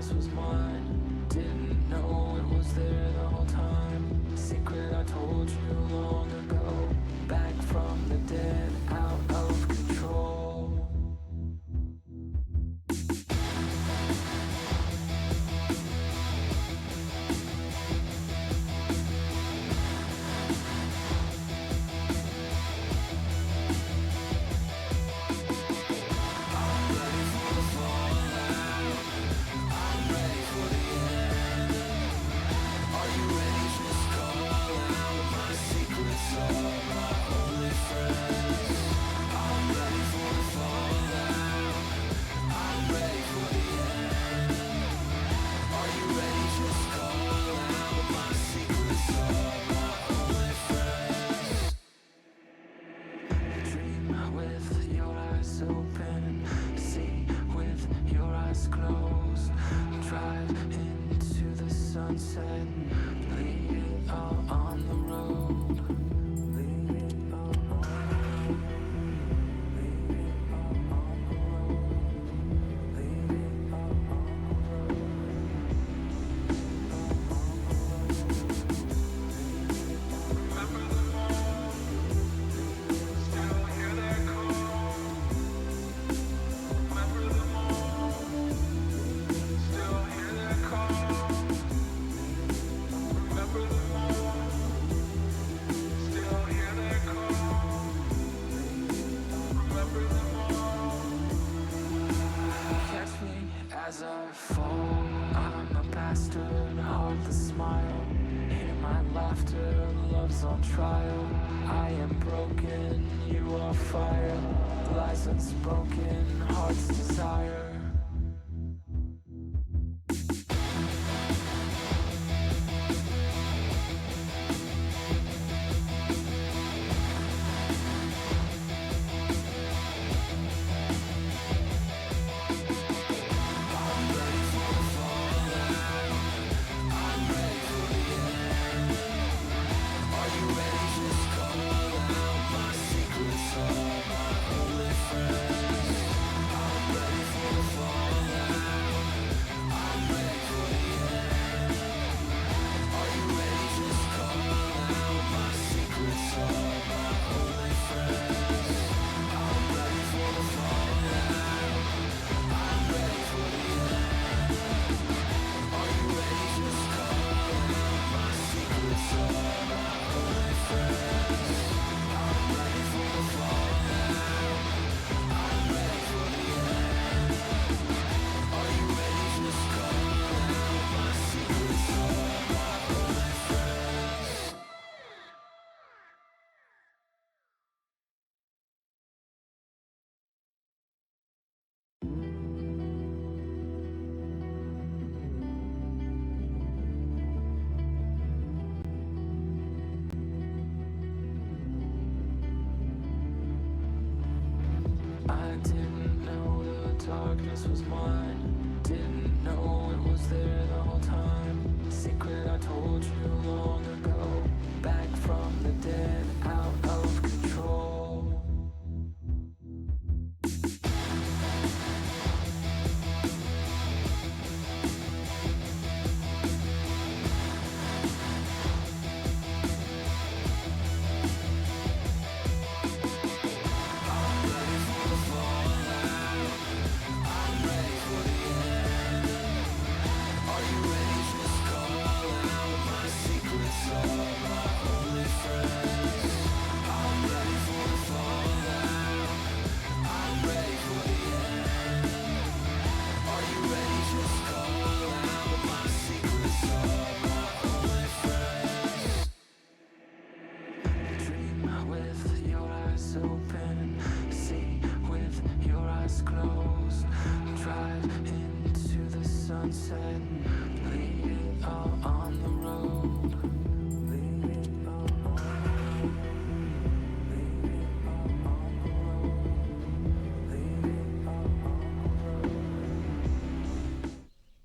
darkness was mine. Didn't know it was there the whole time. Secret I told you long ago. Back from the dead, out of control.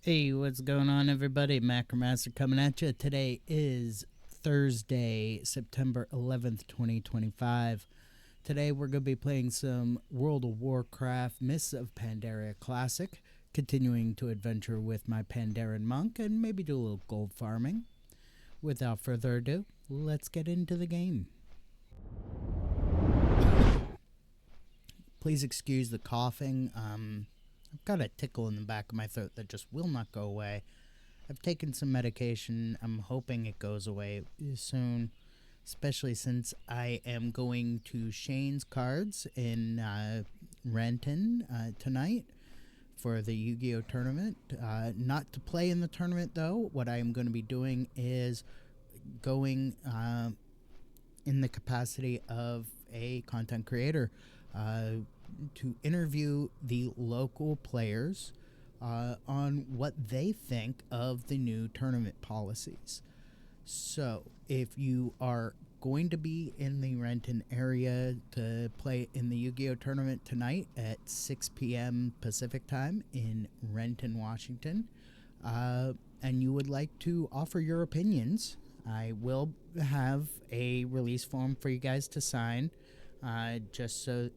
Hey, what's going on, everybody? Macromaster coming at you. Today is Thursday, September 11th, 2025. Today we're going to be playing some World of Warcraft Mists of Pandaria Classic, continuing to adventure with my Pandaria monk and maybe do a little gold farming. Without further ado, let's get into the game. Please excuse the coughing. I've got a tickle in the back of my throat that just will not go away. I've taken some medication. I'm hoping it goes away soon, especially since I am going to Shane's Cards in Renton tonight for the Yu-Gi-Oh tournament. Not to play in the tournament, though. What I am going to be doing is going in the capacity of a content creator to interview the local players on what they think of the new tournament policies. So if you are going to be in the Renton area to play in the Yu-Gi-Oh tournament tonight at 6 p.m. Pacific time in Renton, Washington, and you would like to offer your opinions, I will have a release form for you guys to sign, just so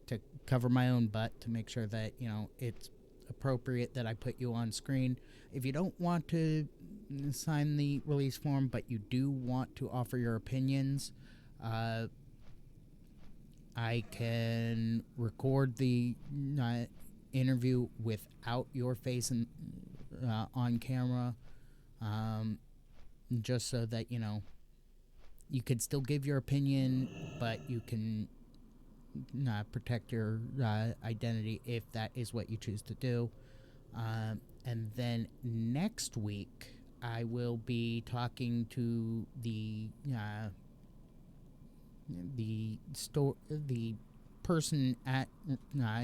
to cover my own butt to make sure that, you know, it's appropriate that I put you on screen. If you don't want to sign the release form, but you do want to offer your opinions, I can record the interview without your face on camera, just so that, you know, you could still give your opinion, but you can protect your identity if that is what you choose to do. And then next week, I will be talking to the person at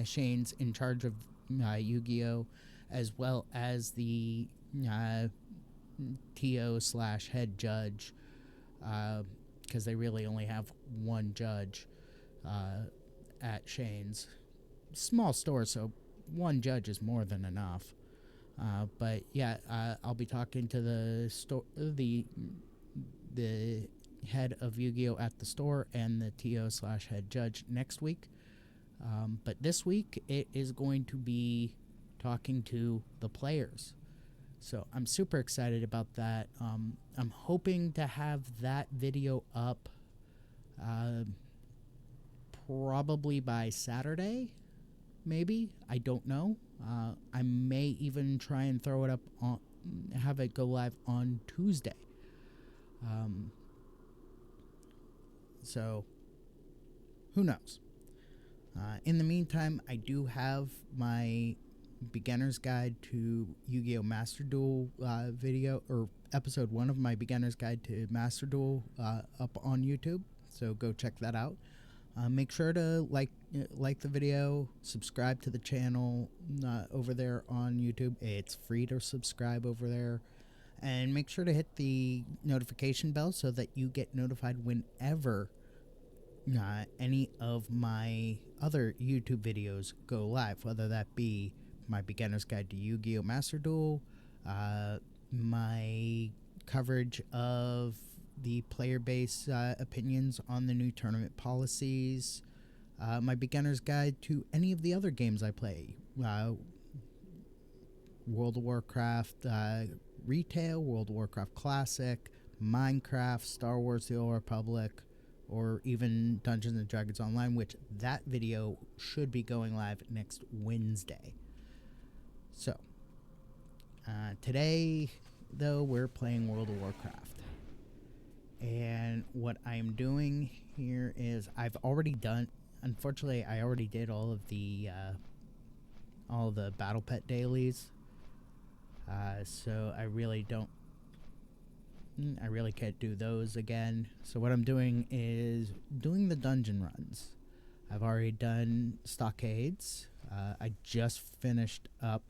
Shane's in charge of Yu-Gi-Oh, as well as the TO/head judge, because they really only have one judge at Shane's. Small store, so one judge is more than enough. But yeah, I'll be talking to the head of Yu-Gi-Oh at the store and the TO/head judge next week. But this week it is going to be talking to the players. So I'm super excited about that. I'm hoping to have that video up probably by Saturday, maybe. I don't know. I may even try and throw it up on, have it go live on Tuesday. So who knows? In the meantime, I do have my beginner's guide to Yu-Gi-Oh! Master Duel video, or episode 1 of my beginner's guide to Master Duel up on YouTube. So go check that out. Make sure to like the video, subscribe to the channel over there on YouTube. It's free to subscribe over there. And make sure to hit the notification bell so that you get notified whenever any of my other YouTube videos go live, whether that be my beginner's guide to Yu-Gi-Oh! Master Duel, my coverage of the player base opinions on the new tournament policies, my beginner's guide to any of the other games I play, World of Warcraft Retail, World of Warcraft Classic, Minecraft, Star Wars The Old Republic, or even Dungeons and Dragons Online, which that video should be going live next Wednesday. So, today, though, we're playing World of Warcraft. And what I'm doing here is I've already done, unfortunately, I already did all the Battle Pet dailies. So I really can't do those again. So what I'm doing is doing the dungeon runs. I've already done Stockades. I just finished up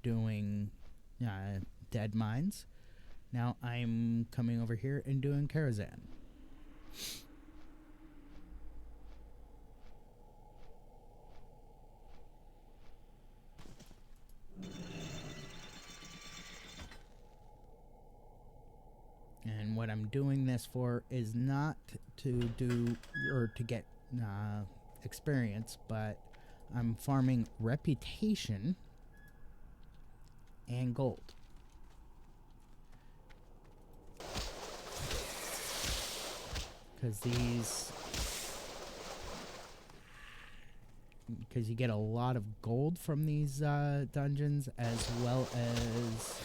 doing Dead Mines. Now I'm coming over here and doing Karazhan. And what I'm doing this for is not to do or to get experience, but I'm farming reputation and gold. Because you get a lot of gold from these dungeons, as well as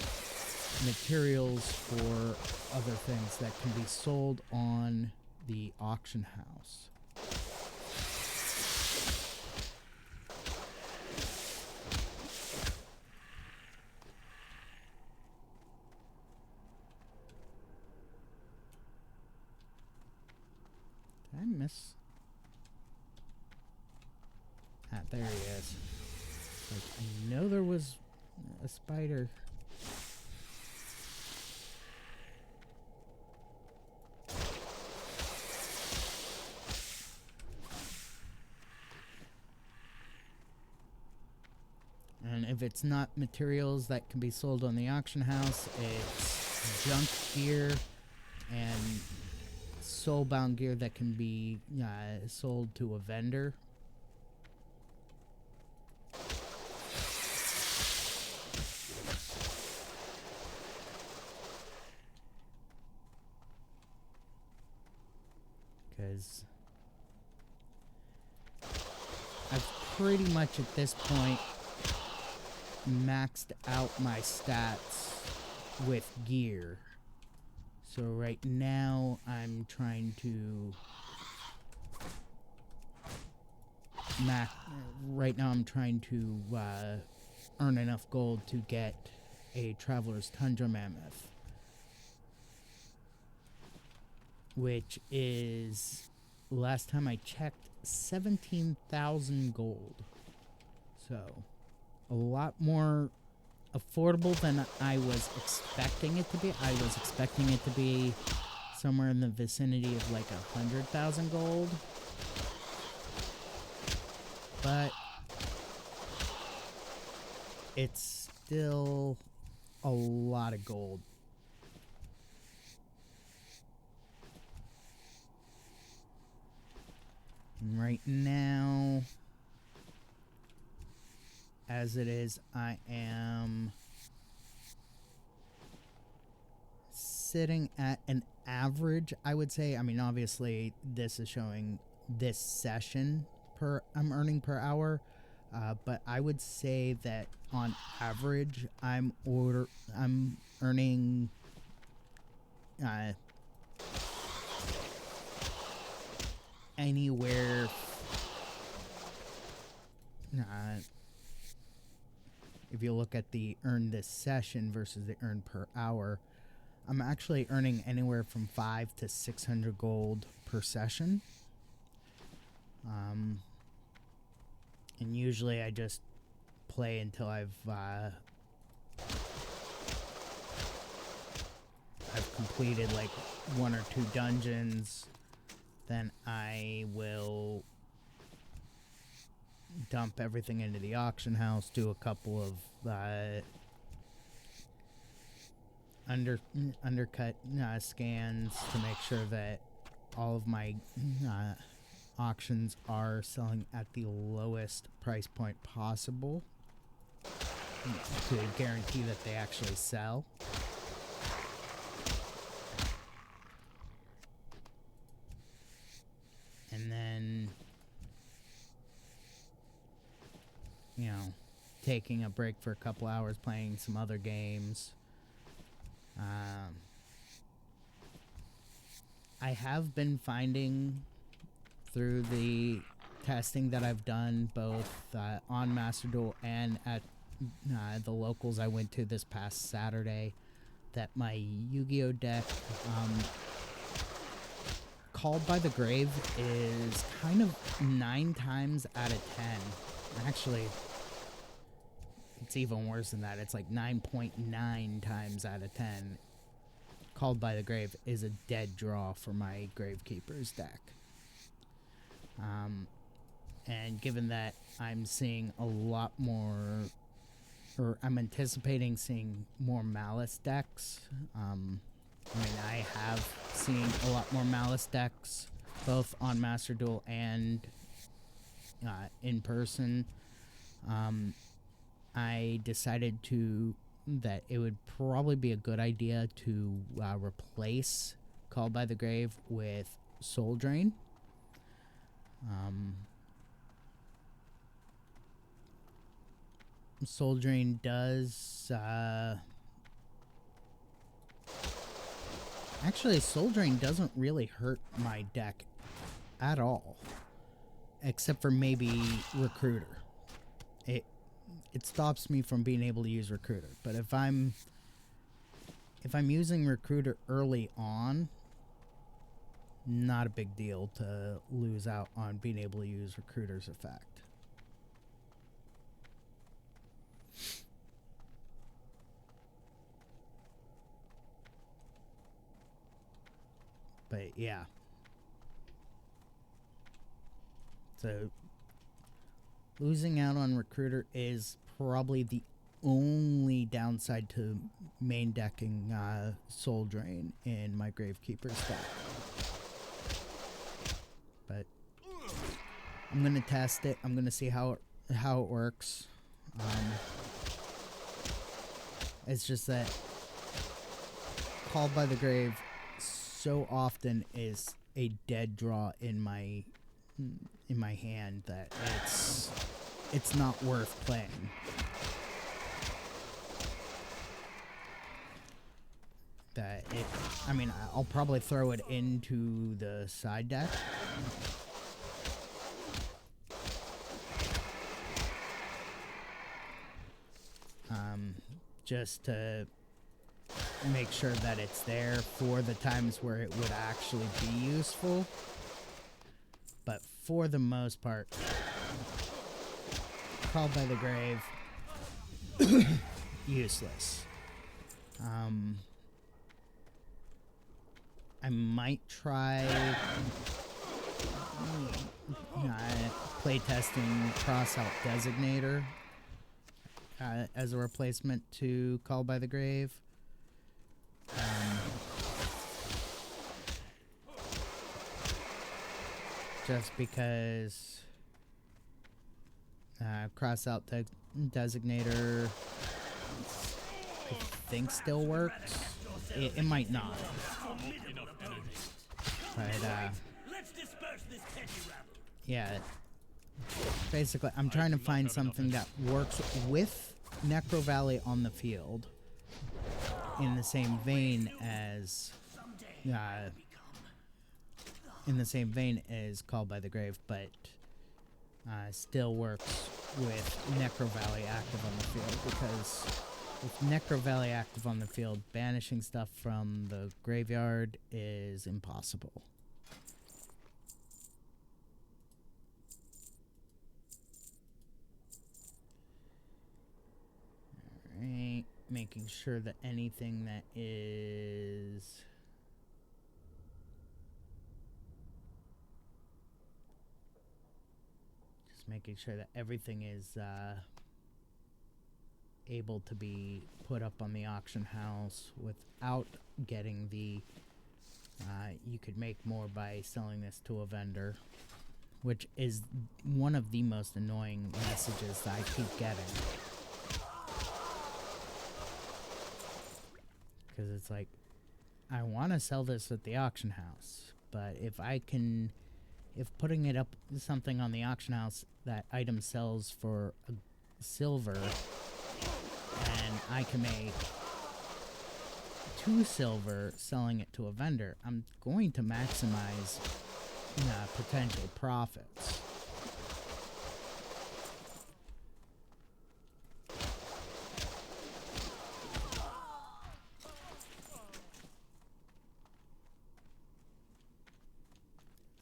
materials for other things that can be sold on the auction house. Did I miss? Ah, there he is. Like, I know there was a spider. And if it's not materials that can be sold on the auction house, it's junk gear and soulbound gear that can be sold to a vendor. Because I've pretty much at this point maxed out my stats with gear. So right now I'm trying to earn enough gold to get a Traveler's Tundra Mammoth, which is, last time I checked, 17,000 gold. So a lot more affordable than I was expecting it to be. I was expecting it to be somewhere in the vicinity of like 100,000 gold. But it's still a lot of gold. And right now, as it is, I am sitting at an average, I would say. I mean, obviously, this is showing this session I'm earning per hour, but I would say that on average, I'm earning anywhere. If you look at the earn this session versus the earn per hour, I'm actually earning anywhere from 500 to 600 gold per session. And usually I just play until I've completed like 1 or 2 dungeons. Then I will dump everything into the auction house, do a couple of undercut scans to make sure that all of my auctions are selling at the lowest price point possible to guarantee that they actually sell. And then, you know, taking a break for a couple hours, playing some other games. I have been finding through the testing that I've done both on Master Duel and at the locals I went to this past Saturday, that my Yu-Gi-Oh deck, Called by the Grave, is kind of 9 times out of 10. Actually, it's even worse than that. It's like 9.9 times out of 10. Called by the Grave is a dead draw for my Gravekeeper's deck. And given that I'm seeing a lot more, or I'm anticipating seeing more Malice decks, I mean, I have seen a lot more Malice decks, both on Master Duel and in person. I decided to that it would probably be a good idea to replace Called by the Grave with Soul Drain. Soul Drain does... actually, Soul Drain doesn't really hurt my deck at all. Except for maybe Recruiter. It stops me from being able to use Recruiter. But if I'm using Recruiter early on, not a big deal to lose out on being able to use Recruiter's effect. But yeah. So losing out on Recruiter is probably the only downside to main decking Soul Drain in my Gravekeeper stack. But I'm gonna test it. I'm gonna see how it works. It's just that Called by the Grave so often is a dead draw in my hand that it's not worth playing. I mean, I'll probably throw it into the side deck. Just to make sure that it's there for the times where it would actually be useful. But for the most part, Called by the Grave, useless. I might try playtesting Crossout Designator as a replacement to Called by the Grave. Just because Crossout Designator I think still works. It might not. But yeah. Basically, I'm trying to find something that works with Necro Valley on the field in the same vein as Called by the Grave, but still works with Necro Valley active on the field, because with Necro Valley active on the field, banishing stuff from the graveyard is impossible. Alright, making sure that anything that is... just making sure that everything is able to be put up on the auction house without getting the you could make more by selling this to a vendor, which is one of the most annoying messages that I keep getting. Because it's like, I want to sell this at the auction house, but if putting it up something on the auction house, that item sells for a silver, and I can make 2 silver selling it to a vendor, I'm going to maximize potential profits.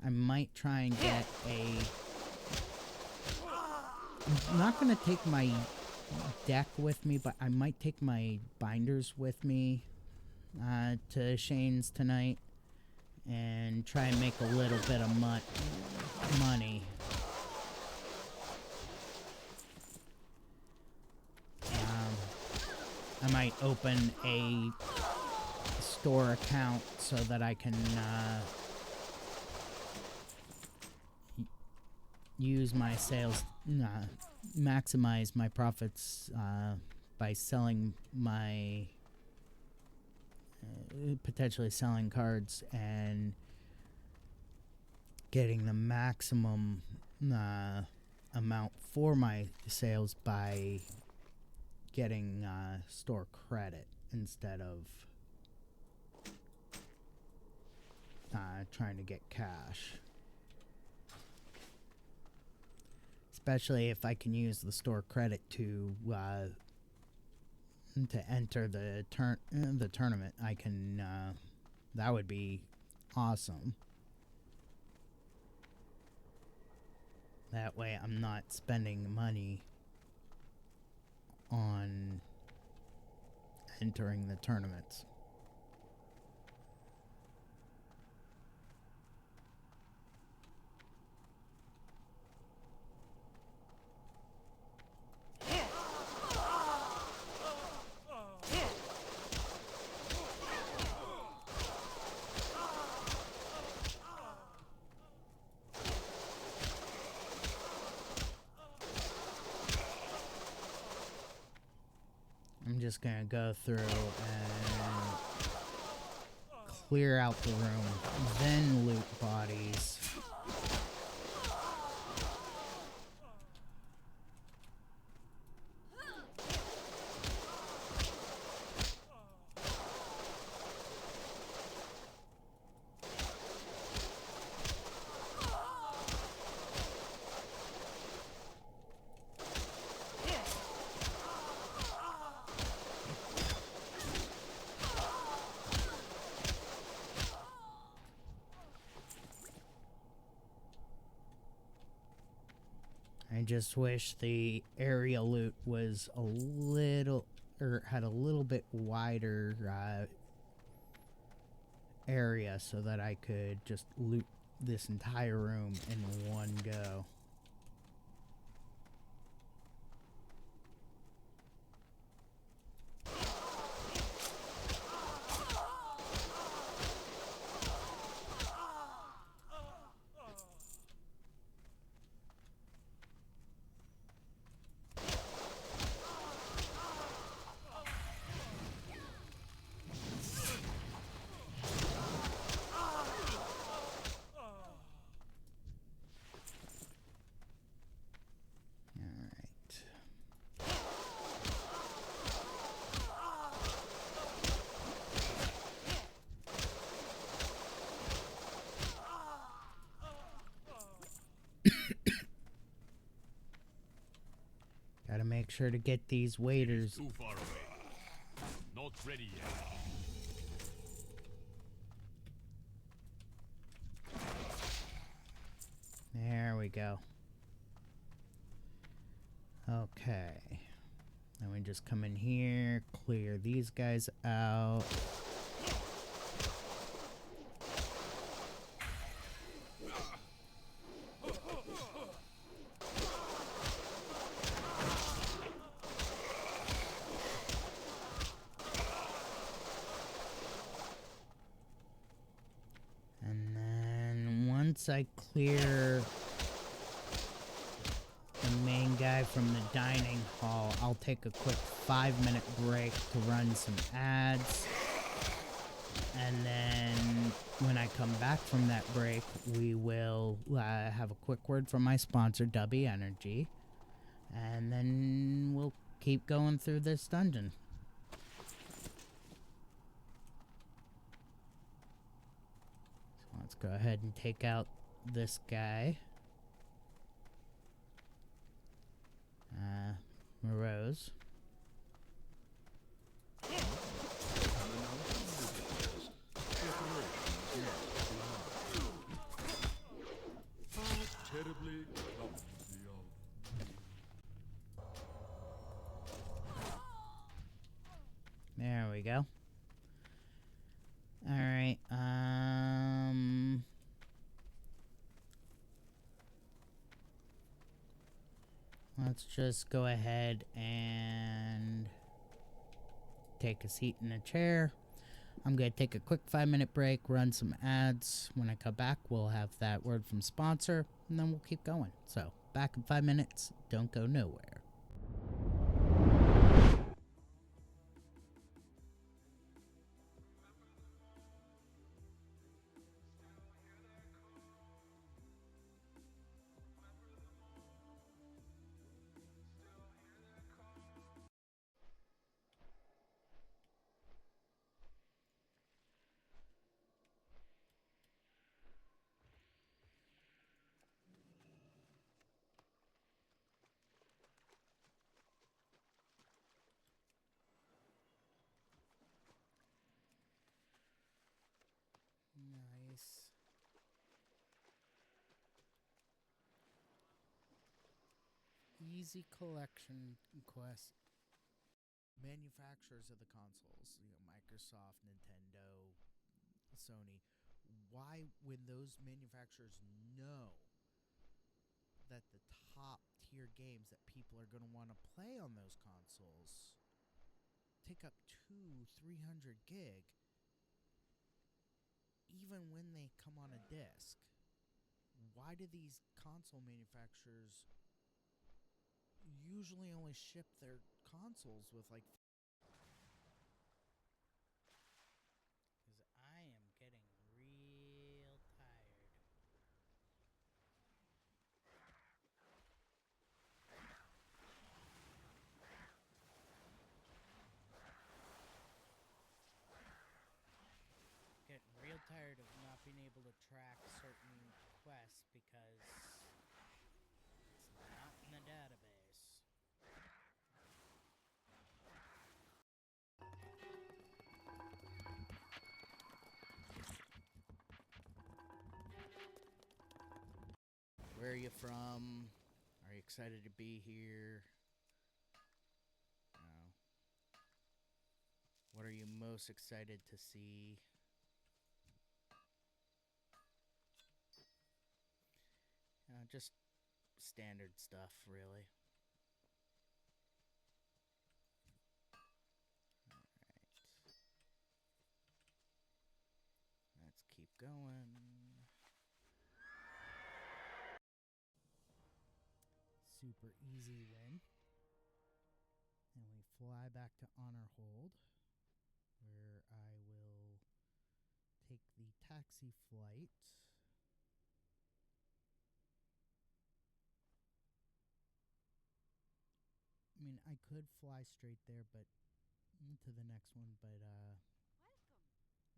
I might try and get I'm not going to take my deck with me, but I might take my binders with me to Shane's tonight and try and make a little bit of money. I might open a store account so that I can use my sales, maximize my profits by selling my potentially selling cards and getting the maximum amount for my sales by getting store credit instead of trying to get cash. Especially if I can use the store credit to enter the tournament, I can. That would be awesome. That way, I'm not spending money on entering the tournaments. I'm just gonna go through and clear out the room, then loot bodies. I just wish the area loot was a little, or had a little bit wider area so that I could just loot this entire room in one go. Gotta make sure to get these waiters. Too far away. Not ready yet. There we go. Okay. Then we just come in here, clear these guys out. Once I clear the main guy from the dining hall, I'll take a quick 5-minute break to run some ads. And then when I come back from that break, we will have a quick word from my sponsor, W Energy. And then we'll keep going through this dungeon. Let's go ahead and take out this guy. Morose. There we go. Alright, let's just go ahead and take a seat in a chair. I'm going to take a quick 5-minute break, run some ads. When I come back, we'll have that word from sponsor, and then we'll keep going. So, back in 5 minutes. Don't go nowhere. easy collection quest. Manufacturers of the consoles, Microsoft, Nintendo, Sony, why, when those manufacturers know that the top tier games that people are going to want to play on those consoles take up 200-300 gig, even when they come on a disc, why do these console manufacturers usually only ship their consoles with like... Because I am getting real tired. Getting real tired of not being able to track certain quests because it's not in the database. Where are you from? Are you excited to be here? No. What are you most excited to see? Just standard stuff, really. Alright. Let's keep going. Super easy win. And we fly back to Honor Hold, where I will take the taxi flight. I mean, I could fly straight there, but to the next one, but Welcome.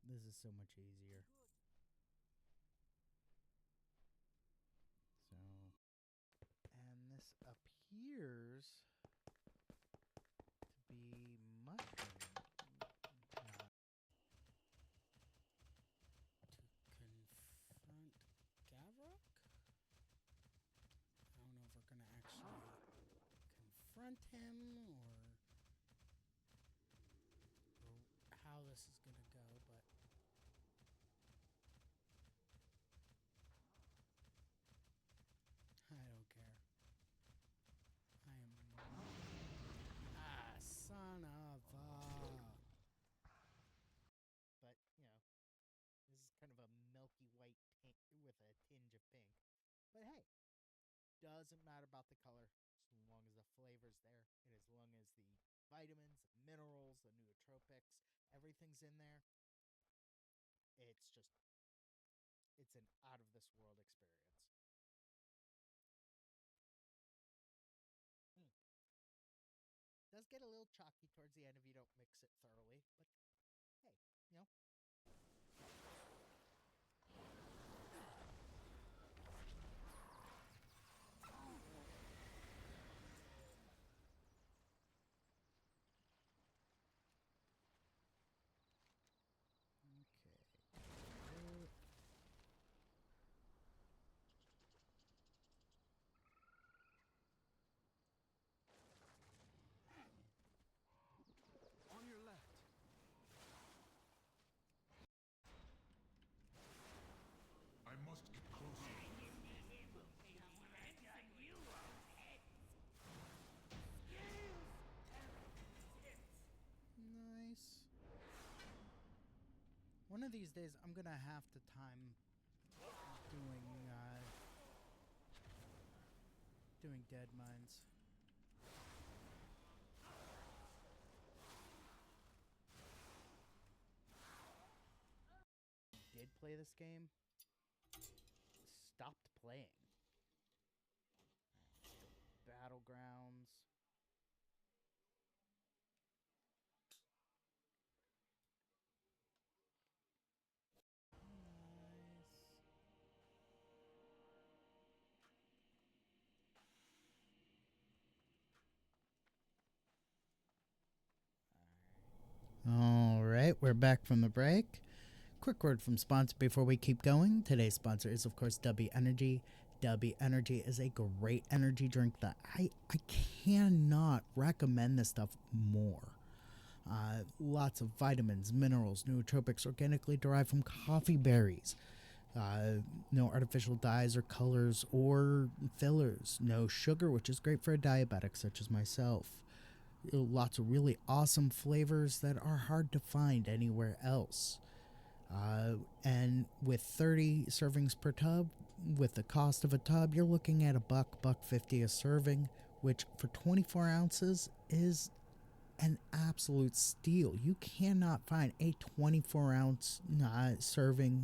this is so much easier. Good. So, and this appears to be mushroom. To confront Gavrok? I don't know if we're gonna actually confront him or how this is gonna go, but I don't care. I am... son of a... But, this is kind of a milky white pink with a tinge of pink. But hey, doesn't matter about the color as long as the flavor's there and as long as the vitamins, the minerals, the nootropics, everything's in there. It's an out of this world experience. Does get a little chalky towards the end if you don't mix it thoroughly, but hey, Okay. On your left. I must get closer. Nice. One of these days, I'm gonna have to time doing dead mines. Did play this game, stopped playing. Battlegrounds. Nice. All right, we're back from the break. Quick word from sponsor before we keep going. Today's sponsor is, of course, W Energy. W Energy is a great energy drink that I cannot recommend this stuff more. Lots of vitamins, minerals, nootropics, organically derived from coffee berries. No artificial dyes or colors or fillers. No sugar, which is great for a diabetic such as myself. Lots of really awesome flavors that are hard to find anywhere else. And with 30 servings per tub, with the cost of a tub, you're looking at $1.50 a serving, which for 24 ounces is an absolute steal. You cannot find a 24-ounce serving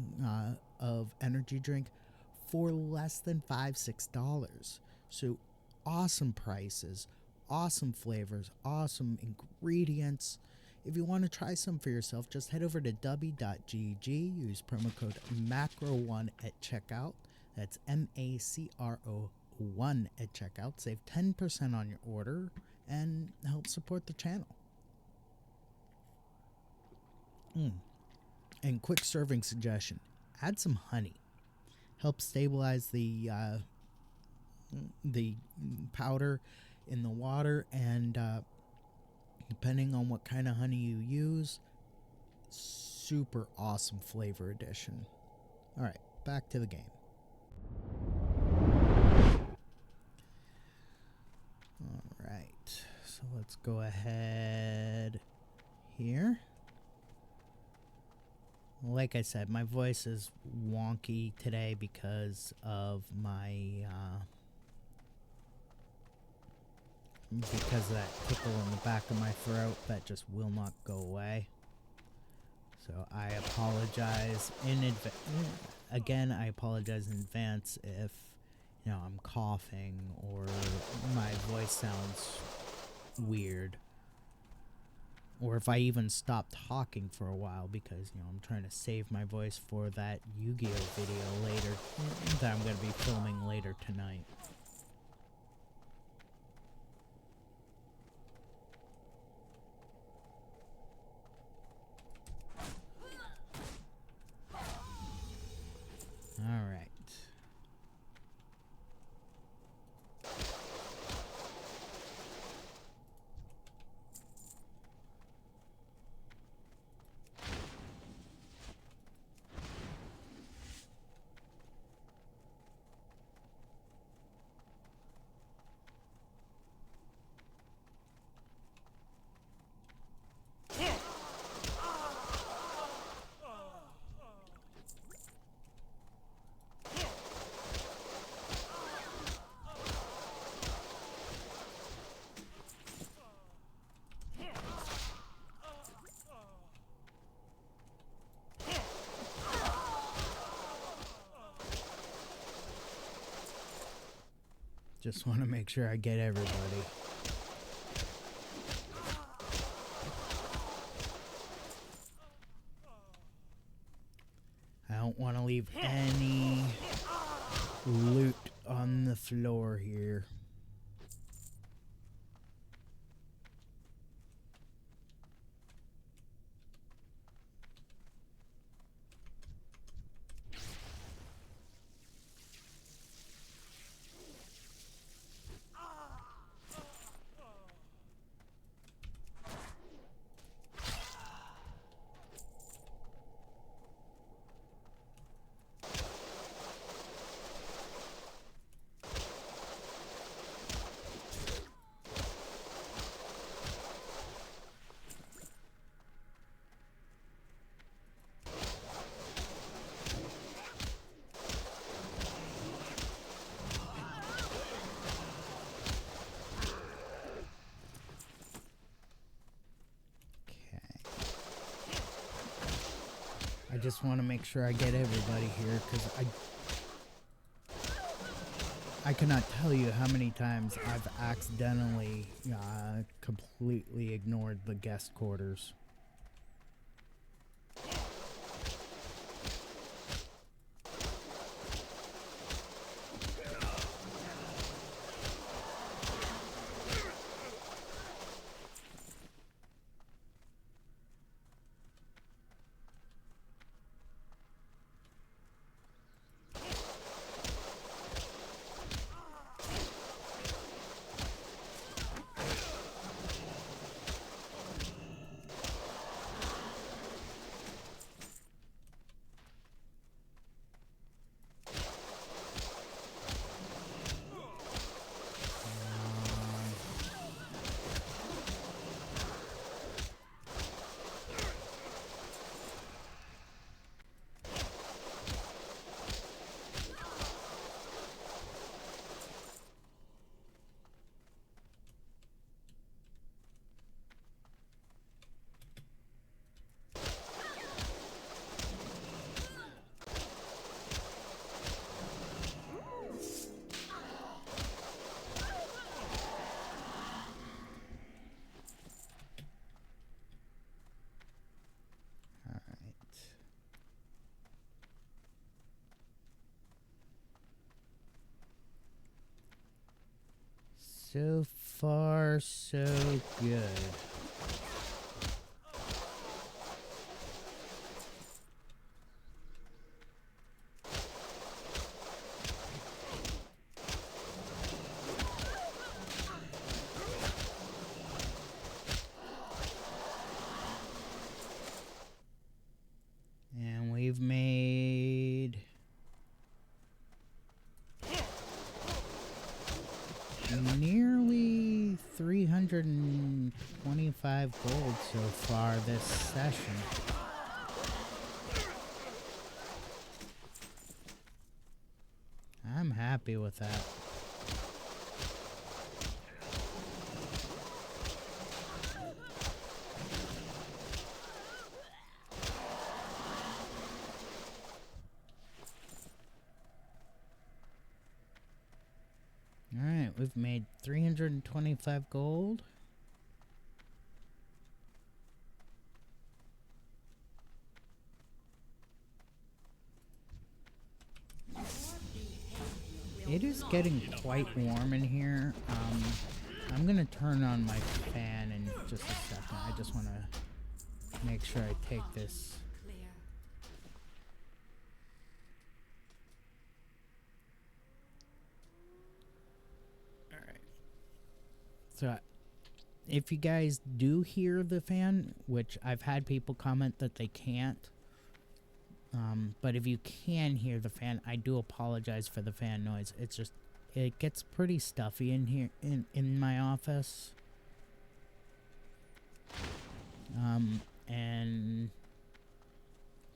of energy drink for less than $5-6. So awesome prices, awesome flavors, awesome ingredients. If you want to try some for yourself, just head over to w.gg, use promo code MACRO1 at checkout. That's MACRO1 at checkout. Save 10% on your order and help support the channel. And quick serving suggestion, add some honey. Help stabilize the powder in the water, and depending on what kind of honey you use, super awesome flavor addition. Alright, back to the game. Alright, so let's go ahead here. Like I said, my voice is wonky today because of my because of that tickle in the back of my throat that just will not go away. So I apologize in advance. Again, I apologize in advance if, you know, I'm coughing or my voice sounds weird, or if I even stop talking for a while, because, you know, I'm trying to save my voice for that Yu-Gi-Oh video later that I'm going to be filming later tonight. All right. Just want to make sure I get everybody. I don't want to leave any loot on the floor here. I just want to make sure I get everybody here, because I cannot tell you how many times I've accidentally completely ignored the guest quarters. So far, so good. And we've made nearly 325 gold so far this session. I'm happy with that. Alright, we've made 325 gold. It is getting quite warm in here. I'm gonna turn on my fan in just a second. I just want to make sure I take this. Alright. So, if you guys do hear the fan, which I've had people comment that they can't, but if you can hear the fan, I do apologize for the fan noise. It's just, it gets pretty stuffy in here, in my office. And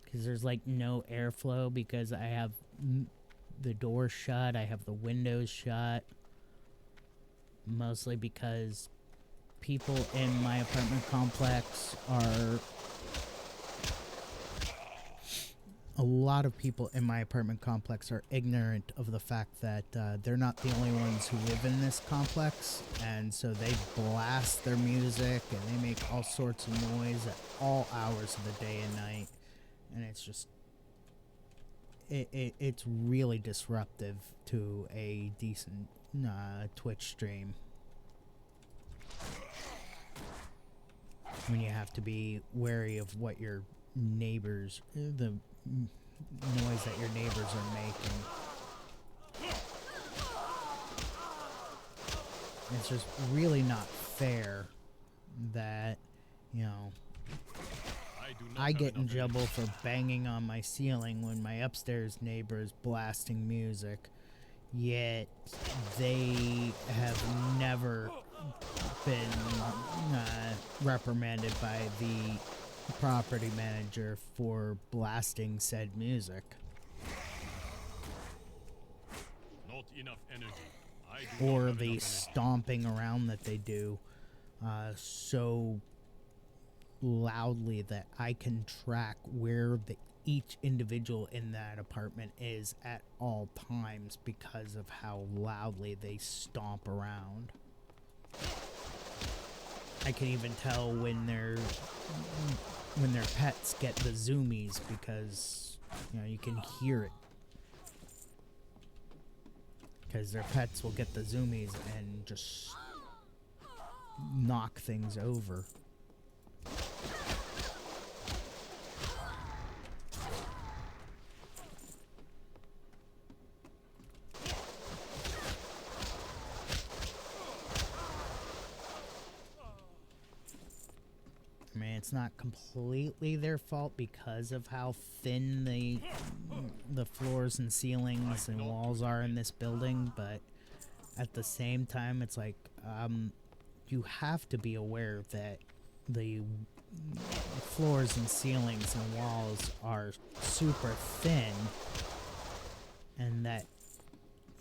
because there's like no airflow because I have the door shut, I have the windows shut, mostly because people in my apartment complex are, a lot of people in my apartment complex are ignorant of the fact that they're not the only ones who live in this complex, and so they blast their music and they make all sorts of noise at all hours of the day and night, and it's just it's really disruptive to a decent Twitch stream when you have to be wary of what your neighbors, the noise that your neighbors are making. It's just really not fair that, you know, I get in trouble for banging on my ceiling when my upstairs neighbor is blasting music, yet they have never been reprimanded by the property manager for blasting said music. Not enough energy. Or the stomping around that they do so loudly that I can track where each individual in that apartment is at all times because of how loudly they stomp around. I can even tell when their pets get the zoomies because, you know, you can hear it. Because their pets will get the zoomies and just knock things over. I mean, it's not completely their fault because of how thin the floors and ceilings and walls are in this building, but at the same time, it's like, you have to be aware that the floors and ceilings and walls are super thin, and that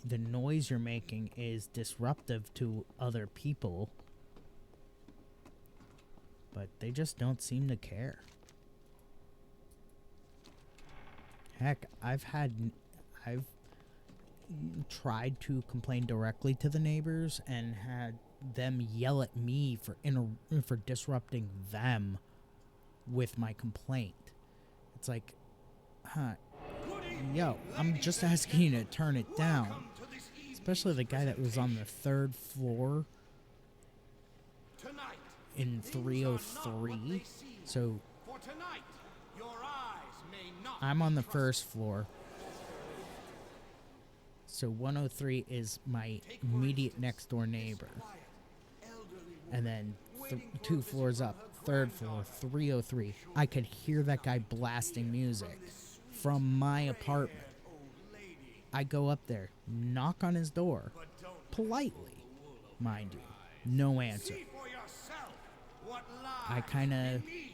the noise you're making is disruptive to other people. But they just don't seem to care. Heck, I've tried to complain directly to the neighbors and had them yell at me for disrupting them with my complaint. It's like, yo, I'm just asking you to turn it down. It's Especially the guy that was on the 3rd floor Tonight, in things are not what 303. they seem. So For tonight, your eyes may not I'm on be the trusted. 1st floor. So 103 is my Take, for immediate instance, next door this neighbor. quiet, elderly And woman then waiting for a 2 visit floors from up, her 3rd floor, granddaughter. 303. I could hear that guy blasting music from my apartment. Gray-haired old lady. I go up there, knock on his door, But don't politely, mind you. No answer. see for yourself what I lies kind of beneath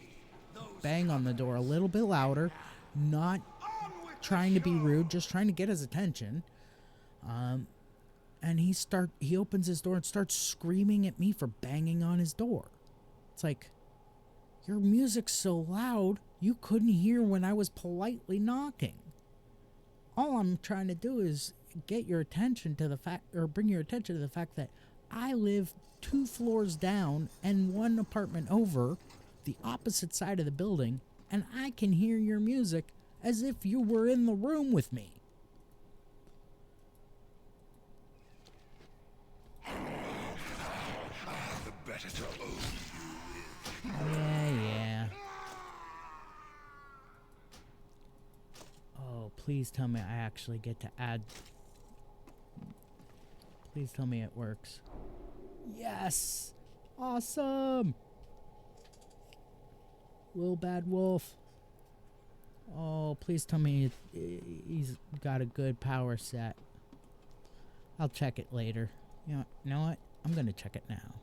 those bang on the door a little bit louder, not On with the trying to be show. rude, just trying to get his attention. And he opens his door and starts screaming at me for banging on his door. It's like, your music's so loud, you couldn't hear when I was politely knocking. All I'm trying to do is get your attention to the fact, or bring your attention to the fact that I live 2 floors down and 1 apartment over, the opposite side of the building, and I can hear your music as if you were in the room with me. The better to own. Yeah. Oh, please tell me I actually get to add. Please tell me it works. Yes! Awesome! Little Bad Wolf. Oh, please tell me he's got a good power set. I'll check it later. You know what? I'm gonna check it now.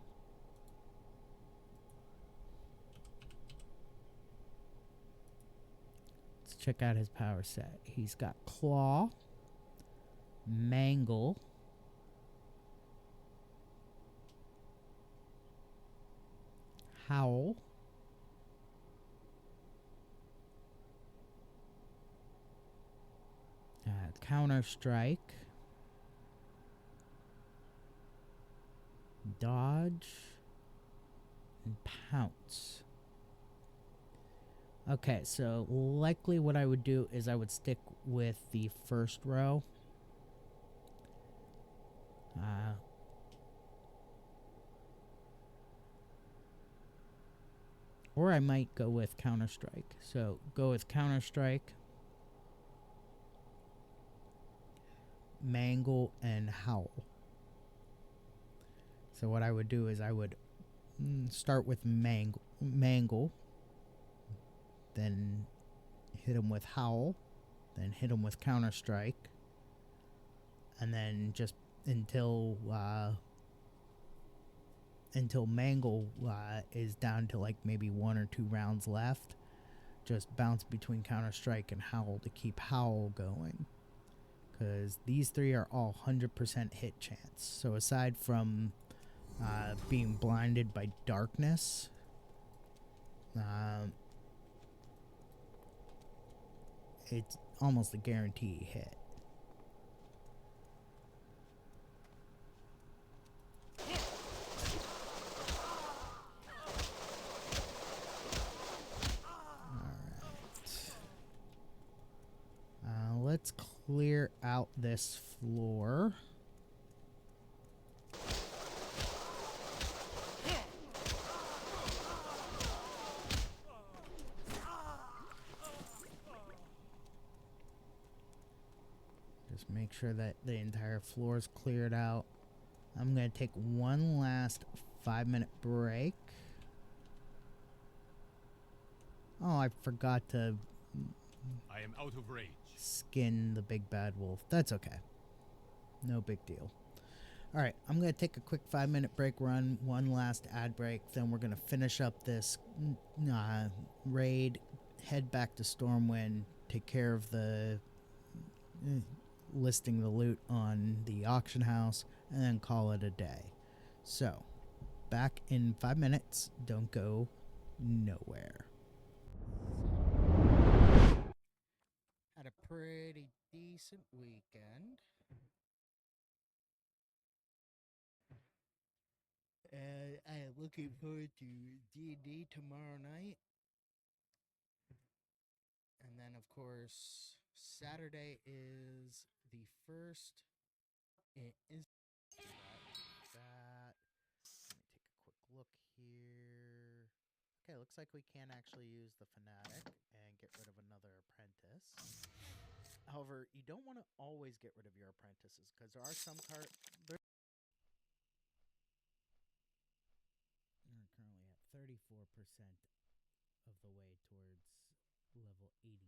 Let's check out his power set. He's got Claw, Mangle, Howl, Counter Strike, Dodge, and Pounce. Okay, so likely what I would do is I would stick with the first row. Or I might go with Counter Strike. So go with Counter Strike, Mangle, and Howl. So what I would do is I would start with Mangle, then hit him with Howl, then hit him with Counter Strike, and then just until Mangle is down to like maybe 1 or 2 rounds left, just bounce between Counter Strike and Howl to keep Howl going. Because these 3 are all 100% hit chance. So aside from being blinded by darkness, it's almost a guarantee hit. Let's clear out this floor. Just make sure that the entire floor is cleared out. I'm going to take one last 5-minute break. Oh, I forgot to I am out of rage. skin the big bad wolf. That's okay. No big deal. Alright, I'm going to take a quick 5-minute break run, one last ad break, then we're going to finish up this raid, head back to Stormwind, take care of the listing the loot on the auction house, and then call it a day. So, back in 5 minutes. Don't go nowhere. Had a pretty decent weekend. I am looking forward to D&D tomorrow night. And then, of course, Saturday is the first It is that. Let me take a quick look here. Okay, looks like we can actually use the fanatic and get rid of another apprentice. However, you don't want to always get rid of your apprentices because there are some We're currently at 34% of the way towards level 82.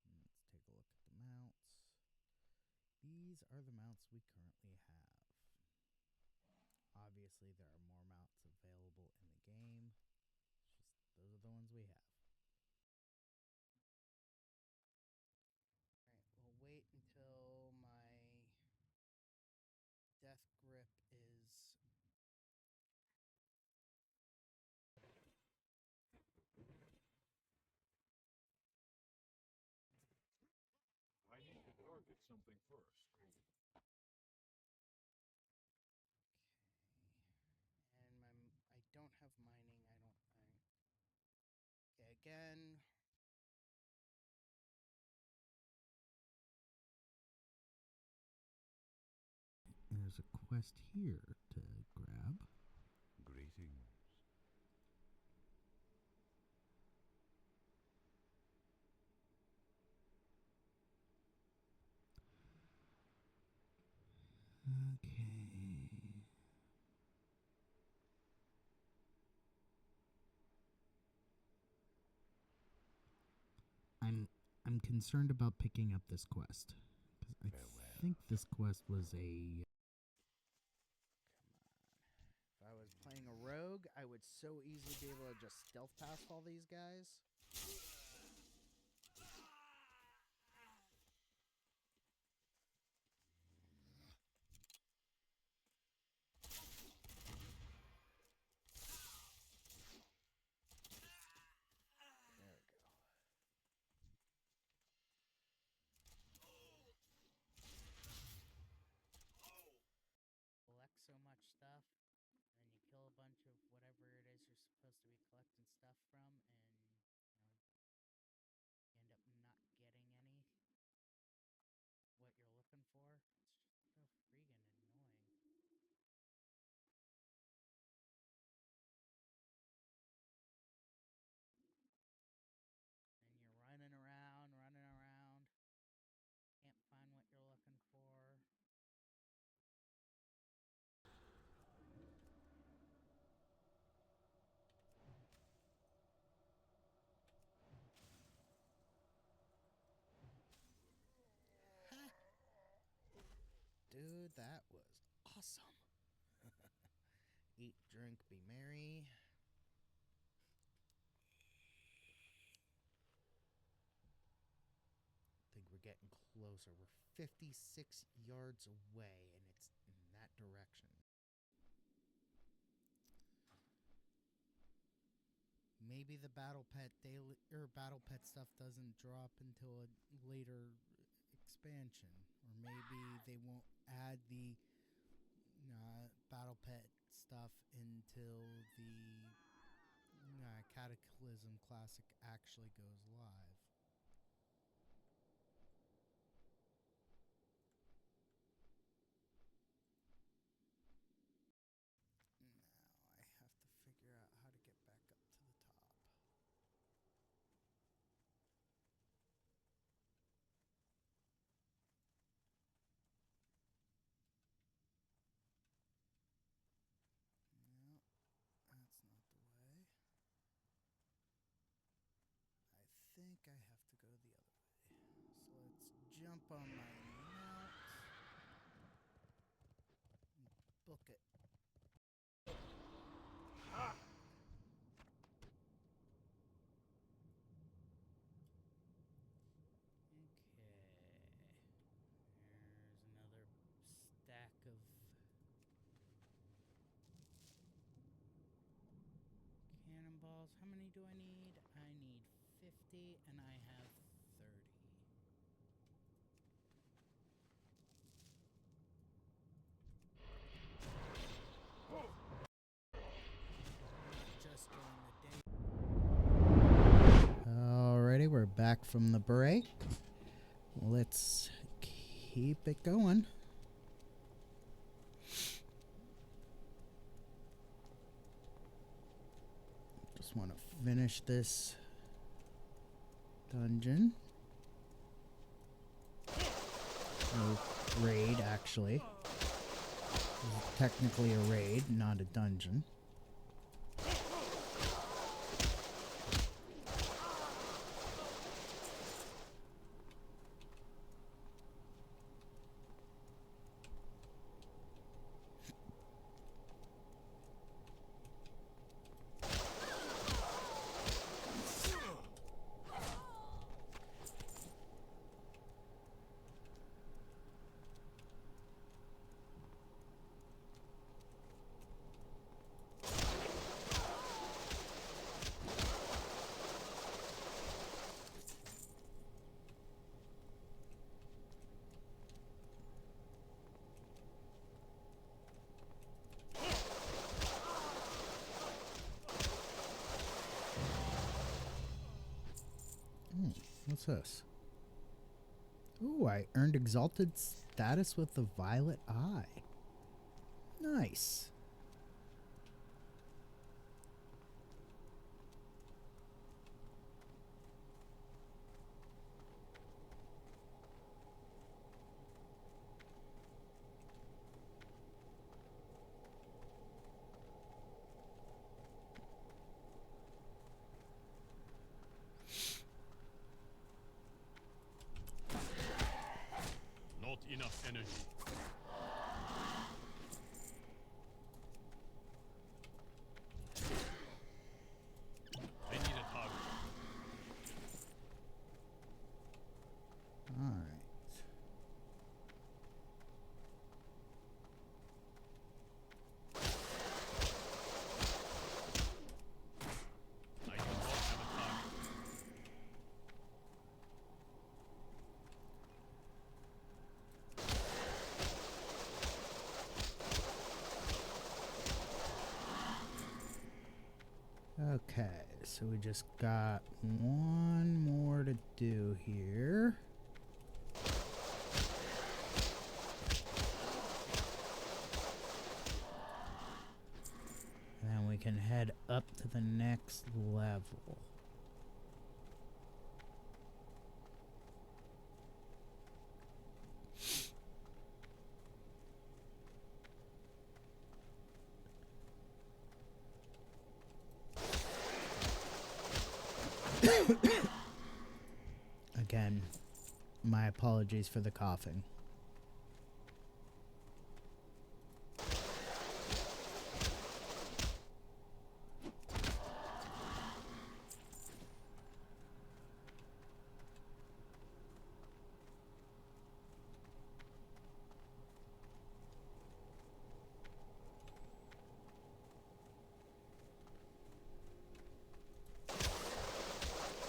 Let's take a look at the mounts. These are the mounts we currently have. Obviously, there are more mounts available in the game. It's just those are the ones we have. Alright, we'll wait until my death grip is... I need to target something first. Okay. And I don't have mining. Okay, again. And there's a quest here to grab. Greetings. Okay. I'm concerned about picking up this quest because I think this quest was a... Come on. If I was playing a rogue, I would so easily be able to just stealth past all these guys. There we go. Collect so much stuff, and then you kill a bunch of whatever it is you're supposed to be collecting stuff from, and you end up not getting any what you're looking for. It's just so freaking annoying. And you're running around, can't find what you're looking for. Dude, that was awesome. Eat, drink, be merry. I think we're getting closer. We're 56 yards away, and it's in that direction. Maybe the battle pet daily or battle pet stuff doesn't drop until a later expansion, or maybe they won't add the battle pet stuff until the Cataclysm Classic actually goes live. Now I have to figure out how to get back up to the top. No, that's not the way. I think I have to go the other way. So let's jump on my mount. Book it. Okay. There's another stack of cannonballs. How many do I need? I need 50, and I have 30. Just during the day. back from the break. Let's keep it going. Just want to finish this dungeon. Or raid, actually. This is technically a raid, not a dungeon. What's this? Ooh, I earned exalted status with the violet eye. Nice. Not enough energy. I need a target. All right. I do not have a target. Okay, so we just got one more to do here. And then we can head up to the next level. Again, my apologies for the coughing.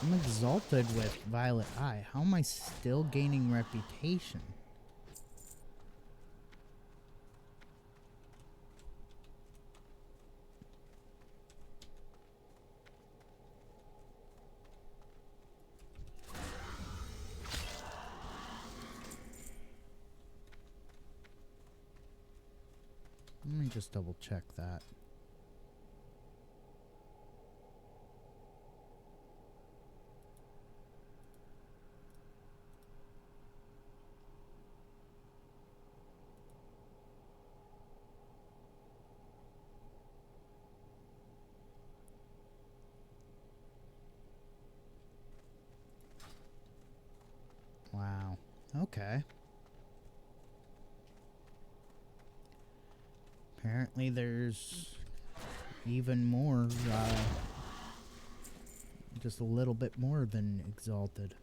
I'm exalted with Violet Eye. How am I still gaining reputation? Let me just double check that. Wow. Okay. Apparently there's even more, just a little bit more than exalted.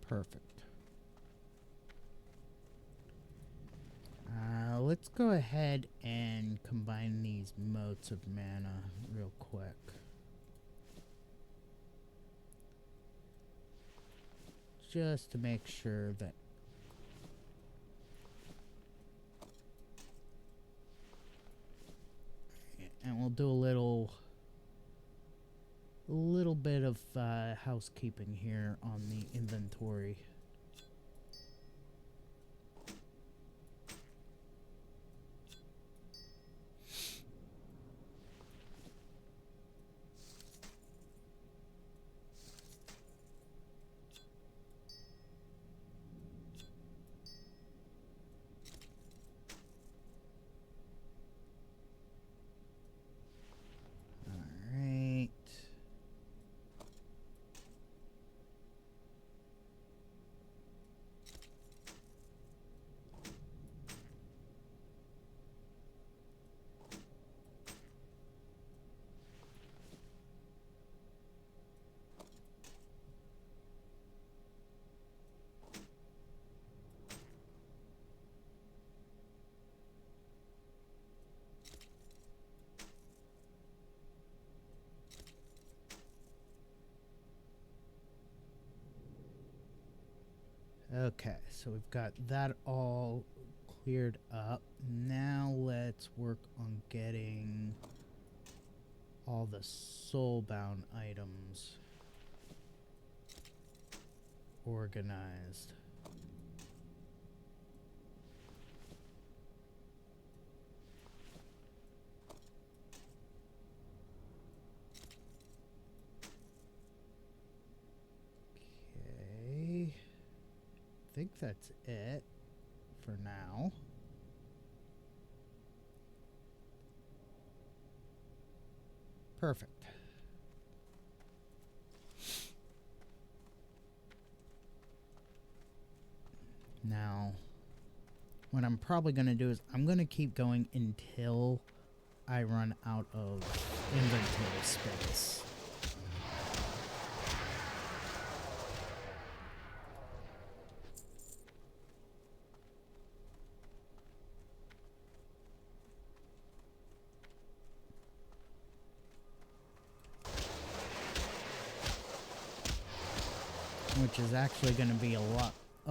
Perfect. Let's go ahead and combine these motes of mana real quick. Just to make sure that and we'll do a little bit of housekeeping here on the inventory. Okay, so we've got that all cleared up. Now let's work on getting all the soulbound items organized. Okay. I think that's it for now. Perfect. Now, what I'm probably going to do is I'm going to keep going until I run out of inventory space. Which is actually going to be a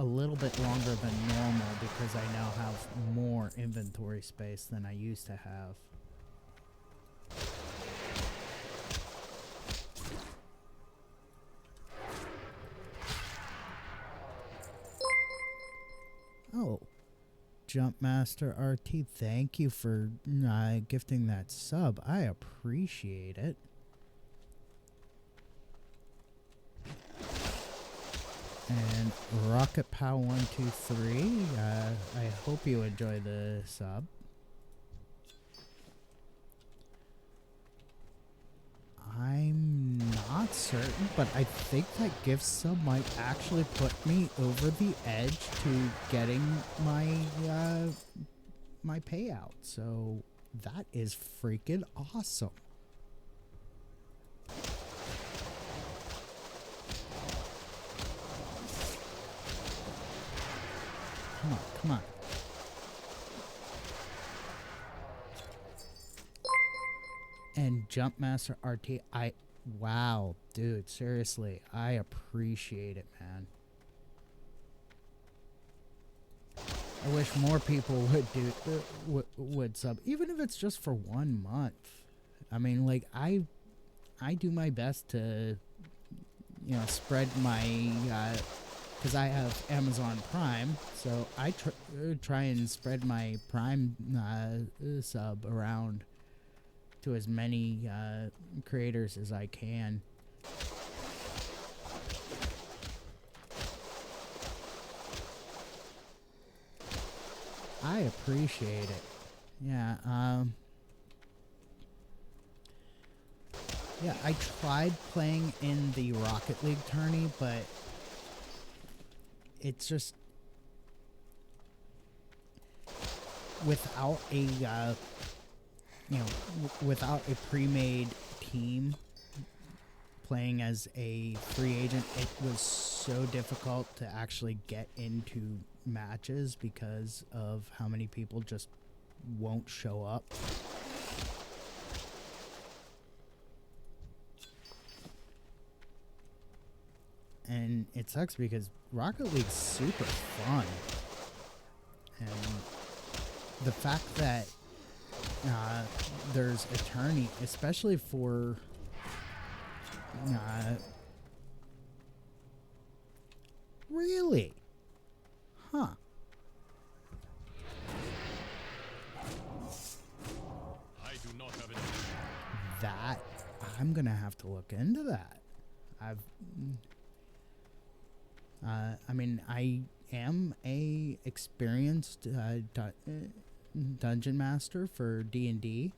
little bit longer than normal because I now have more inventory space than I used to have. Oh, Jumpmaster RT, thank you for gifting that sub. I appreciate it. And Rocket Pow 123, I hope you enjoy the sub. I'm not certain, but I think that gift sub might actually put me over the edge to getting my my payout. So that is freaking awesome. Come on, come on. And Jumpmaster RT, wow, dude, seriously, I appreciate it, man. I wish more people would do would sub, even if it's just for 1 month. I mean, like, I do my best to, you know, spread my because I have Amazon Prime, so I try and spread my Prime sub around to as many creators as I can. I appreciate it. Yeah, yeah, I tried playing in the Rocket League tourney, but it's just without a you know, without a pre-made team playing as a free agent, it was so difficult to actually get into matches because of how many people just won't show up. And it sucks because Rocket League's super fun. And the fact that there's a tourney, especially for really? Huh. I do not have any. That, I'm gonna have to look into that. I mean, I am a experienced dungeon master for D&D.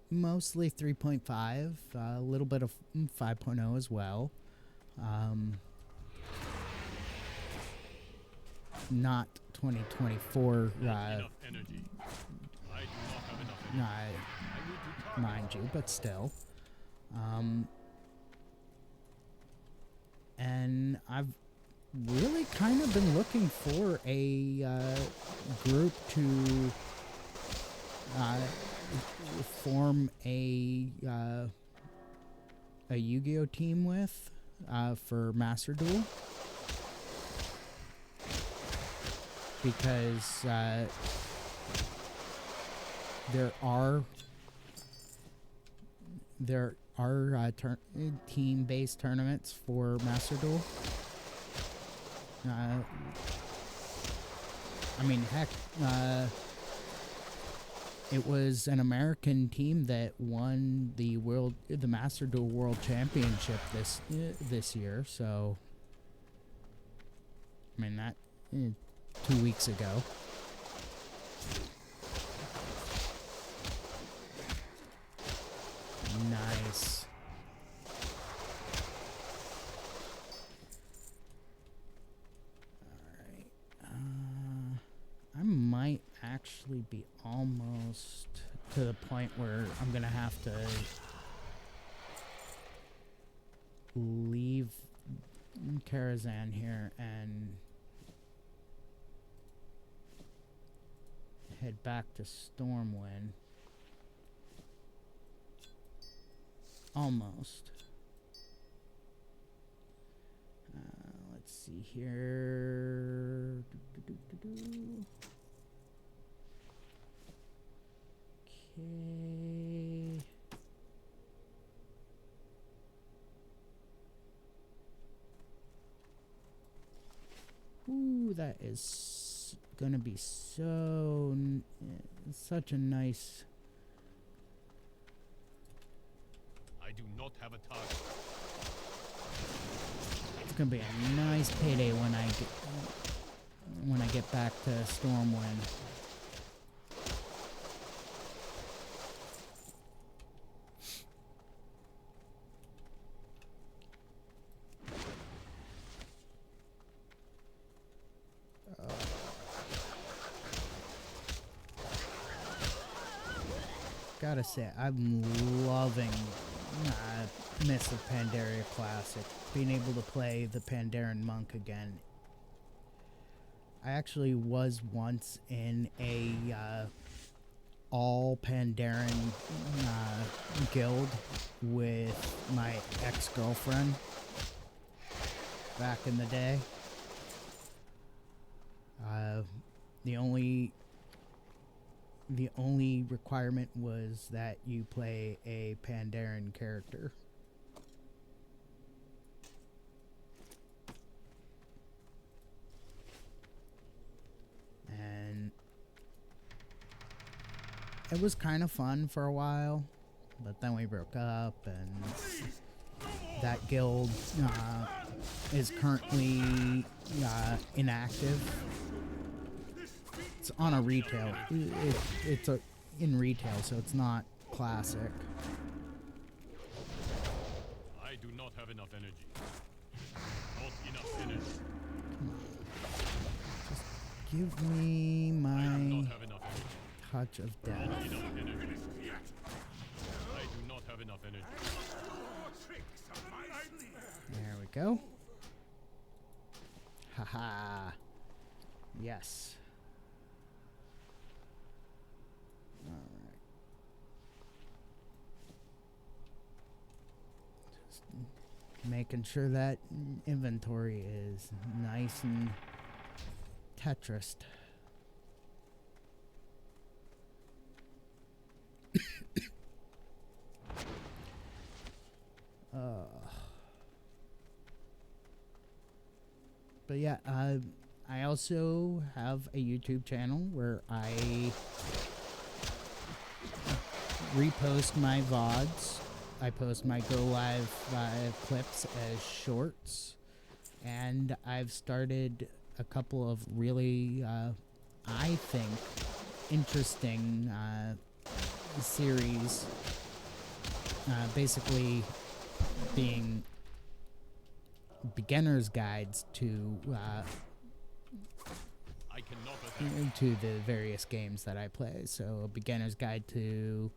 Mostly 3.5, a little bit of 5.0 as well. Not 2024, Enough energy. I do not have enough energy. I need to talk. mind you, but still. And I've really kind of been looking for a group to form a Yu-Gi-Oh team with for Master Duel, because there are team-based tournaments for Master Duel. I mean, heck, it was an American team that won the Master Duel World Championship this year. So, I mean, that 2 weeks ago. Nice. Alright. I might actually be almost to the point where I'm gonna have to leave Karazhan here and head back to Stormwind. Almost. Let's see here. Okay. Ooh, that is gonna be so such a nice. I do not have a target. It's gonna be a nice payday when I get back to Stormwind. Gotta say, I'm loving Mists of Pandaria Classic. Being able to play the Pandaren Monk again. I actually was once in a all Pandaren guild with my ex-girlfriend back in the day. The only requirement was that you play a Pandaren character. And it was kind of fun for a while, but then we broke up, and that guild is currently inactive. It's on a retail. It's in retail, so it's not classic. I do not have enough energy. Not enough energy. Just give me I do my not have enough energy. touch of Not death. enough energy. I do not have enough energy. Tricks up my sleeve. There we go. Haha. Yes. Alright. Just making sure that inventory is nice and Tetrised. But yeah, I also have a YouTube channel where I repost my VODs. I post my Go Live clips as shorts. And I've started a couple of really, I think, interesting series. Basically being beginner's guides to I cannot attack. to the various games that I play. So a beginner's guide to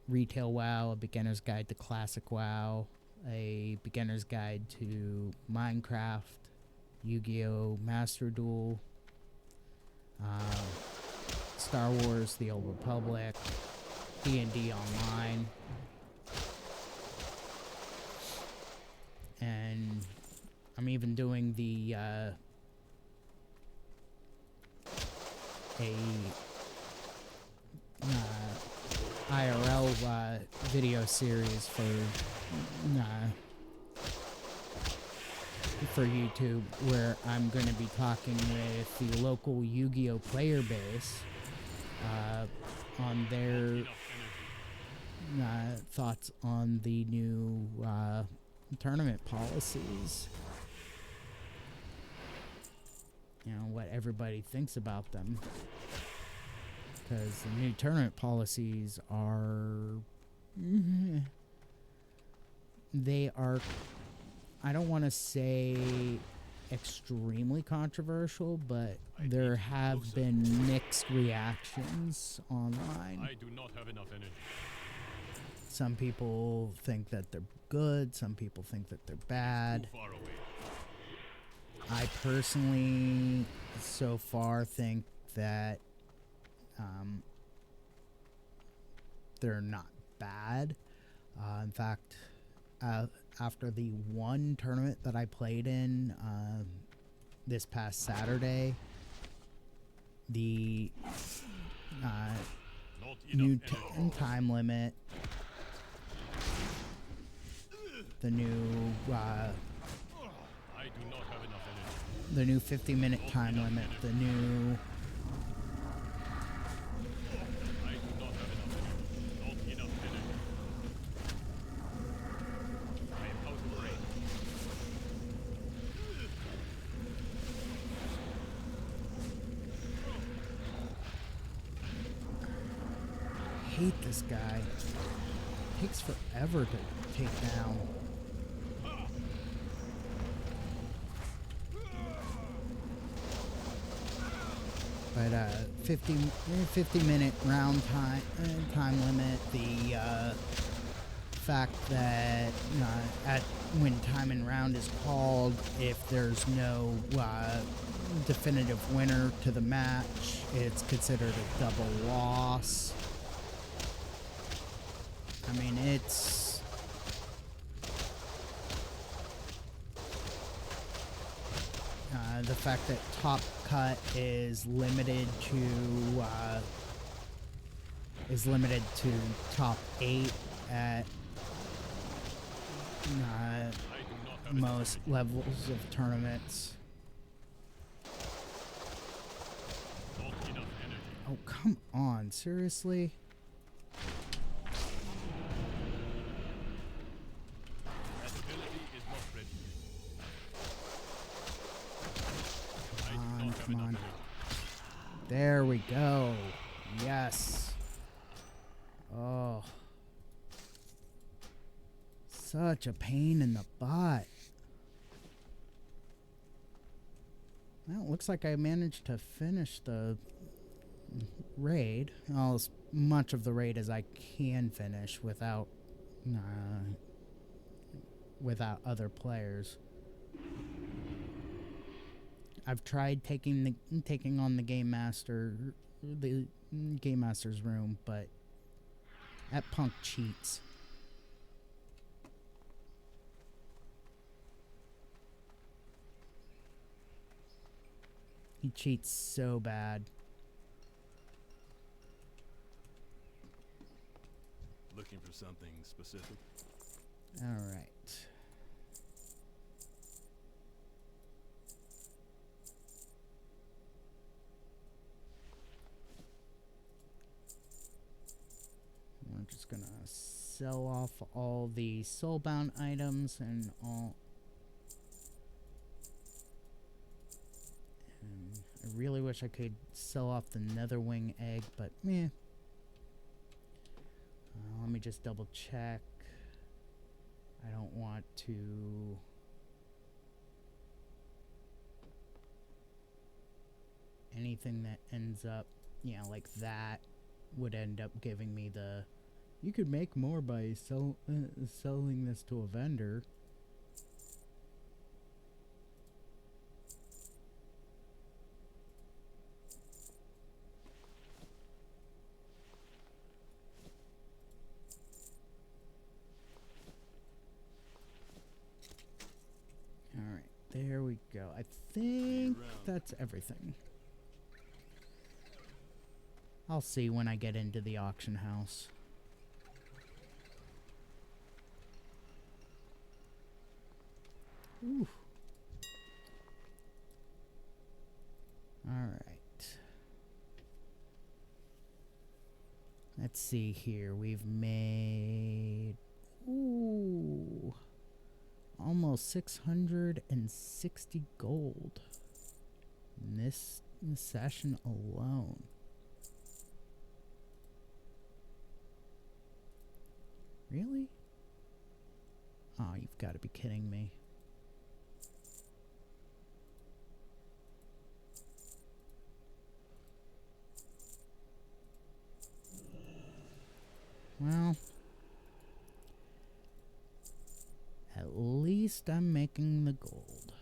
retail WoW, a beginner's guide to classic WoW, a beginner's guide to Minecraft, Yu-Gi-Oh! Master Duel, Star Wars, The Old Republic, D&D Online, and I'm even doing the IRL video series for YouTube, where I'm going to be talking with the local Yu-Gi-Oh player base on their thoughts on the new tournament policies. You know, what everybody thinks about them. Because the new tournament policies are... they are... I don't want to say extremely controversial, but there have been mixed reactions online. I do not have enough energy. Some people think that they're good, some people think that they're bad. Too far away. I personally, so far, think that they're not bad. In fact, after the one tournament that I played in this past Saturday, the new time limit, the new I do not have enough energy. the new 50-minute time limit, the new I do not have enough energy. Not enough energy. I am out of range. I hate this guy. Takes forever to take down. But 50-minute round time limit. The fact that when time and round is called, if there's no definitive winner to the match, it's considered a double loss. I mean, it's... the fact that Top Cut is limited to top 8 at most levels of tournaments. Not enough energy. Oh, come on, seriously? That ability is not ready. Come on. There we go. Yes. Oh. Such a pain in the butt. Well, it looks like I managed to finish the raid. Well, as much of the raid as I can finish without without other players. I've tried taking on the game master's room, but that punk cheats. He cheats so bad. Looking for something specific? All right. We're just gonna sell off all the soulbound items and all. And I really wish I could sell off the netherwing egg, but meh. Let me just double check. I don't want to. Anything that ends up, like that would end up giving me the. You could make more by selling this to a vendor. Alright, there we go. I think that's everything. I'll see when I get into the auction house. Ooh. Alright. Let's see here. We've made... Ooh. Almost 660 gold. In this session alone. Really? Oh, you've got to be kidding me. Well, at least I'm making the gold.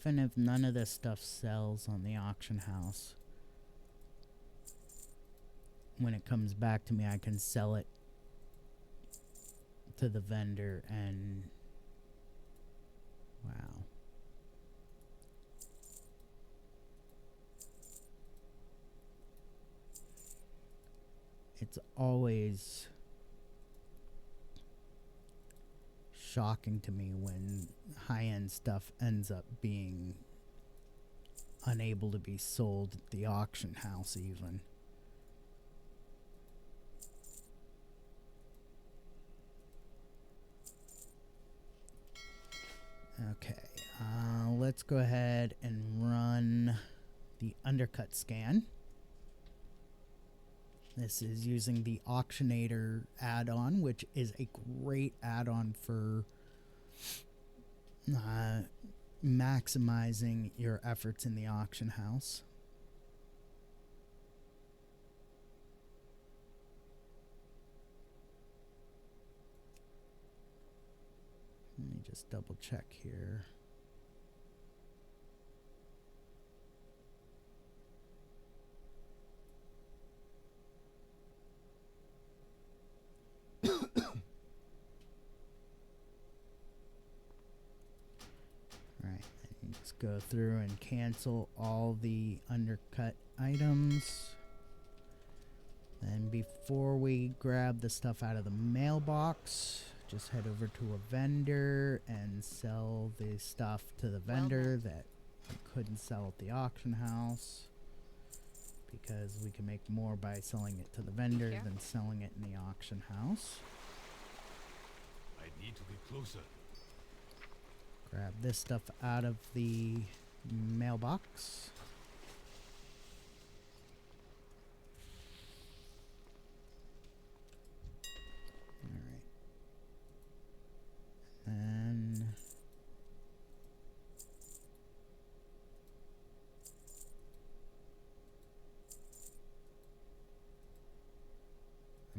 Even if none of this stuff sells on the auction house, when it comes back to me, I can sell it to the vendor and... Wow. It's always shocking to me when high-end stuff ends up being unable to be sold at the auction house even. Okay, let's go ahead and run the undercut scan. This is using the Auctionator add-on, which is a great add-on for maximizing your efforts in the auction house. Let me just double check here. Right, let's go through and cancel all the undercut items. And before we grab the stuff out of the mailbox, just head over to a vendor and sell the stuff to the vendor that we couldn't sell at the auction house, because we can make more by selling it to the vendor than selling it in the auction house. I need to be closer. Grab this stuff out of the mailbox.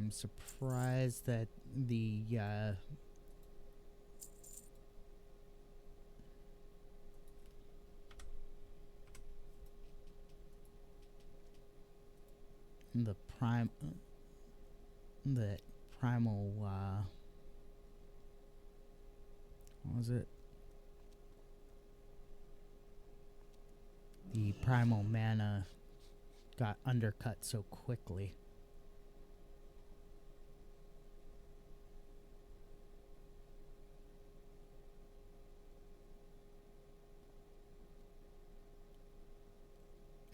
I'm surprised that the primal what was it? The primal mana got undercut so quickly.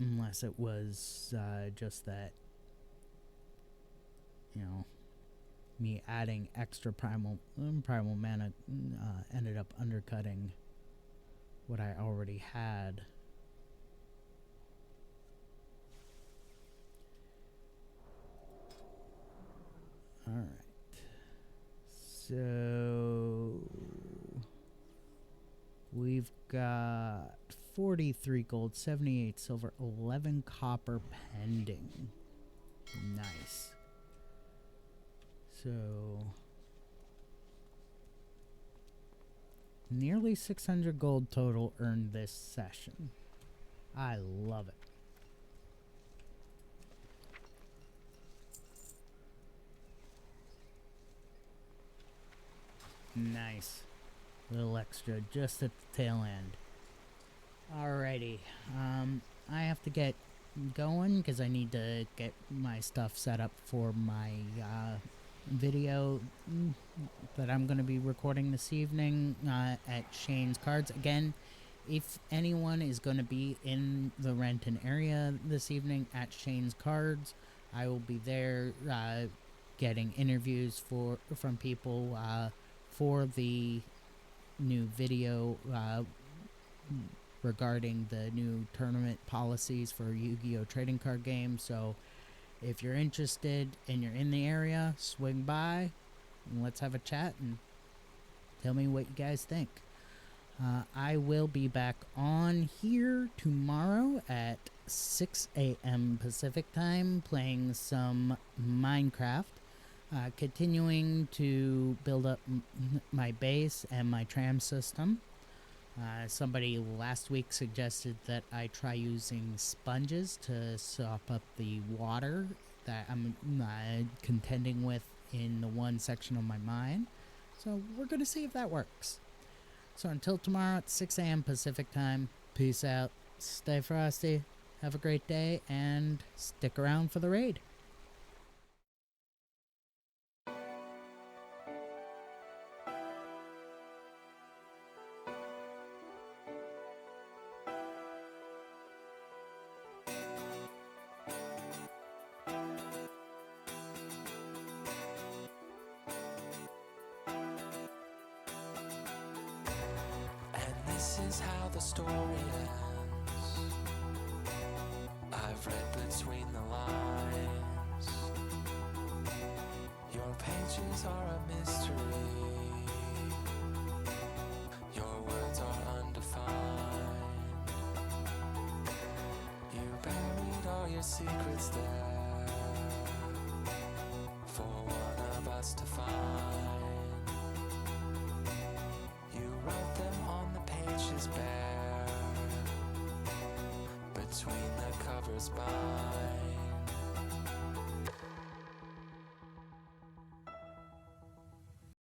Unless it was just that, you know, me adding extra primal mana ended up undercutting what I already had. Alright. So we've got 43 gold, 78 silver, 11 copper pending. Nice. So nearly 600 gold total earned this session. I love it. Nice. Little extra just at the tail end. Alrighty. I have to get going because I need to get my stuff set up for my video that I'm going to be recording this evening at Shane's Cards. Again, if anyone is going to be in the Renton area this evening at Shane's Cards, I will be there getting interviews from people for the new video regarding the new tournament policies for Yu-Gi-Oh! Trading card games. So if you're interested and you're in the area, swing by and let's have a chat and tell me what you guys think. I will be back on here tomorrow at 6 a.m. Pacific time playing some Minecraft. Continuing to build up my base and my tram system. Somebody last week suggested that I try using sponges to sop up the water that I'm contending with in the one section of my mine. So we're going to see if that works. So until tomorrow at 6 a.m. Pacific time, peace out, stay frosty, have a great day, and stick around for the raid. This is how the story ends. I've read between the lines. Your pages are a mystery. Your words are undefined. You buried all your secrets there for one of us to find. You wrote them on the pages bare, between the covers by.